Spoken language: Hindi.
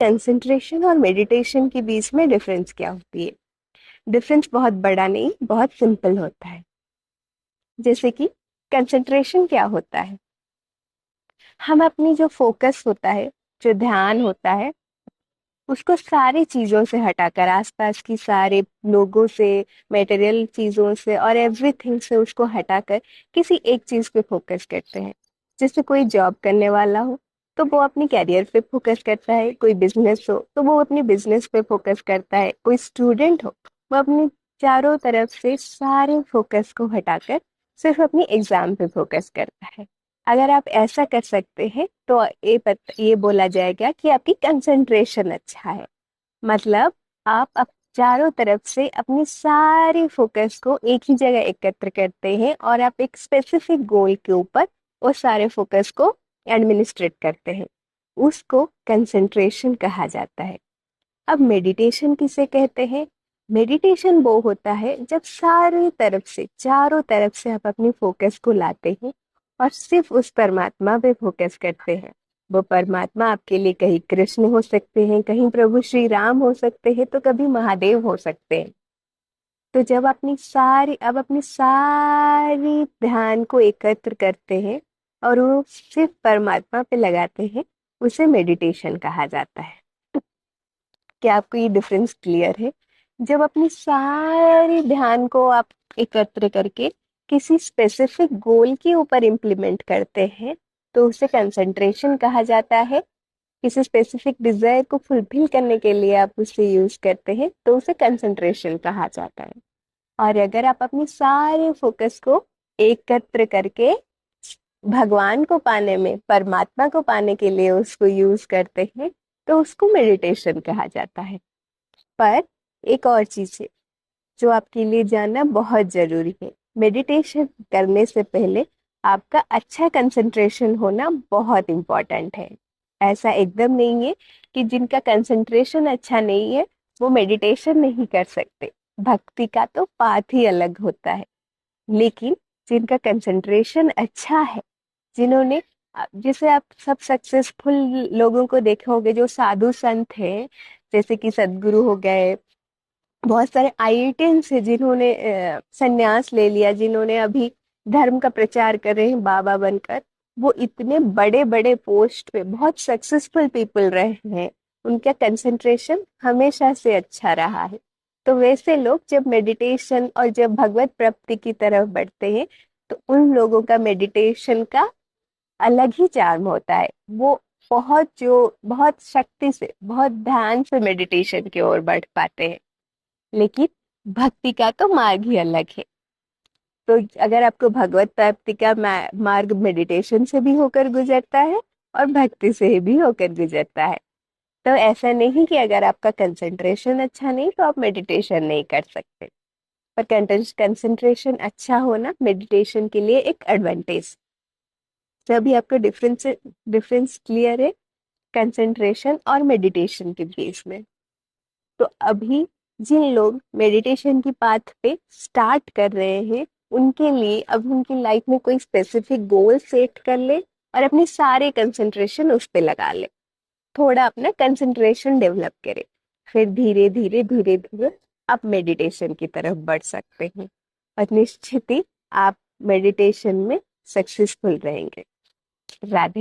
कंसंट्रेशन और मेडिटेशन के बीच में डिफरेंस क्या होती है। डिफरेंस बहुत बड़ा नहीं, बहुत सिंपल होता है। जैसे कि कंसंट्रेशन क्या होता है, हम अपनी जो फोकस होता है, जो ध्यान होता है, उसको सारी चीजों से हटाकर, आसपास की सारे लोगों से, मटेरियल चीजों से और एवरीथिंग से उसको हटाकर किसी एक चीज पे फोकस करते हैं। जैसे कोई जॉब करने वाला हो तो वो अपनी कैरियर पे फोकस करता है, कोई बिजनेस हो तो वो अपनी बिजनेस पे फोकस करता है, कोई स्टूडेंट हो वो अपनी चारों तरफ से सारे फोकस को हटाकर सिर्फ अपनी एग्जाम पे फोकस करता है। अगर आप ऐसा कर सकते हैं तो ये बोला जाएगा कि आपकी कंसंट्रेशन अच्छा है। मतलब आप चारों तरफ से अपनी सारी फोकस को एक ही जगह एकत्र करते हैं और आप एक स्पेसिफिक गोल के ऊपर वो सारे फोकस को एडमिनिस्ट्रेट करते हैं। उसको कंसंट्रेशन कहा जाता है। अब मेडिटेशन किसे कहते हैं? मेडिटेशन वो होता है जब सारी तरफ से, चारों तरफ से आप अपनी फोकस को लाते हैं और सिर्फ उस परमात्मा पे फोकस करते हैं। वो परमात्मा आपके लिए कहीं कृष्ण हो सकते हैं, कहीं प्रभु श्री राम हो सकते हैं, तो कभी महादेव हो सकते हैं। तो जब अपनी सारी ध्यान को एकत्र करते हैं और वो सिर्फ परमात्मा पे लगाते हैं, उसे मेडिटेशन कहा जाता है। क्या आपको ये डिफरेंस क्लियर है? जब अपनी सारी ध्यान को आप एकत्र करके किसी स्पेसिफिक गोल के ऊपर इम्प्लीमेंट करते हैं तो उसे कंसंट्रेशन कहा जाता है। किसी स्पेसिफिक डिजायर को फुलफिल करने के लिए आप उसे यूज करते हैं तो उसे कंसंट्रेशन कहा जाता है। और अगर आप अपनी सारे फोकस को एकत्र करके भगवान को पाने में, परमात्मा को पाने के लिए उसको यूज करते हैं तो उसको मेडिटेशन कहा जाता है। पर एक और चीज है जो आपके लिए जानना बहुत जरूरी है। मेडिटेशन करने से पहले आपका अच्छा कंसंट्रेशन होना बहुत इम्पोर्टेंट है। ऐसा एकदम नहीं है कि जिनका कंसंट्रेशन अच्छा नहीं है वो मेडिटेशन नहीं कर सकते। भक्ति का तो पाथ ही अलग होता है। लेकिन जिनका कंसंट्रेशन अच्छा है, जिन्होंने जैसे आप सब सक्सेसफुल लोगों को देखा होगे, जो साधु संत हैं, जैसे कि सदगुरु हो गए, बहुत सारे आईआईटियंस है जिन्होंने संन्यास ले लिया, जिन्होंने अभी धर्म का प्रचार कर रहे हैं बाबा बनकर। वो इतने बड़े बड़े पोस्ट पे बहुत सक्सेसफुल पीपल रहे हैं, उनका कंसंट्रेशन हमेशा से अच्छा रहा है। तो वैसे लोग जब मेडिटेशन और जब भगवत प्राप्ति की तरफ बढ़ते हैं तो उन लोगों का मेडिटेशन का अलग ही चार्म होता है। वो बहुत शक्ति से, बहुत ध्यान से मेडिटेशन की ओर बढ़ पाते हैं। लेकिन भक्ति का तो मार्ग ही अलग है। तो अगर आपको भगवत प्राप्ति का मार्ग मेडिटेशन से भी होकर गुजरता है और भक्ति से भी होकर गुजरता है। तो ऐसा नहीं कि अगर आपका कंसंट्रेशन अच्छा नहीं तो आप मेडिटेशन नहीं कर सकते। पर कंसंट्रेशन अच्छा होना मेडिटेशन के लिए एक एडवांटेज। तो अभी आपको डिफरेंस क्लियर है कंसंट्रेशन और मेडिटेशन के बीच में। तो अभी जिन लोग मेडिटेशन की पाथ पे स्टार्ट कर रहे हैं उनके लिए अब उनकी लाइफ में कोई स्पेसिफिक गोल सेट कर ले और अपनी सारे कंसंट्रेशन उस पे लगा ले। थोड़ा अपना कंसंट्रेशन डेवलप करे, फिर धीरे धीरे आप मेडिटेशन की तरफ बढ़ सकते हैं और निश्चित ही आप मेडिटेशन में सक्सेसफुल रहेंगे। राधे।